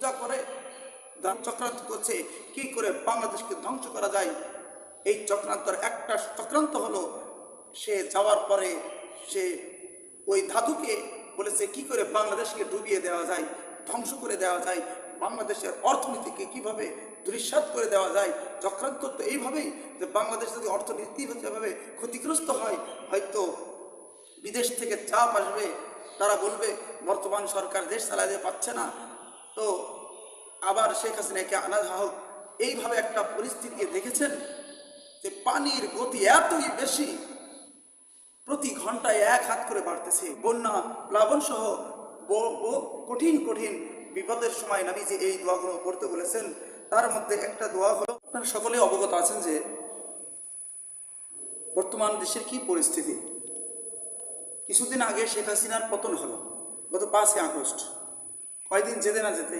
পূজা করে চক্রান্ত করছে কি করে বাংলাদেশকে ধ্বংস করা যায়। এই চক্রান্তর একটা চক্রান্ত হলো, সে যাওয়ার পরে সে ওই ধাতুকে বলেছে কি করে বাংলাদেশকে ডুবিয়ে দেওয়া যায়, ধ্বংস করে দেওয়া যায়, বাংলাদেশের অর্থনীতিকে কিভাবে ধূলিসাৎ করে দেওয়া যায়। চক্রান্ত তো এইভাবেই যে বাংলাদেশ যদি অর্থনীতিভাবে ক্ষতিগ্রস্ত হয়, হয়তো বিদেশ থেকে চাপ আসবে, তারা বলবে বর্তমান সরকার দেশ চালাতে পারছে না, তো আবার শেখ হাসিনাকে আনা হোক। এইভাবে একটা পরিস্থিতি দেখেছেন যে পানির গতি এতই বেশি, প্রতি ঘন্টায় 1 হাত করে বাড়তেছে। বন্যা প্লাবন সহ কঠিন কঠিন বিপদের সময় নবীজি এই দোয়াগুলো করতে বলেছেন। তার মধ্যে একটা দোয়া হলো, আপনারা সকলেই অবগত আছেন যে বর্তমান দেশের কি পরিস্থিতি। কিছুদিন আগে শেখ হাসিনার পতন হলো, গত 5 আগস্ট। কয়দিন যেতে না যেতে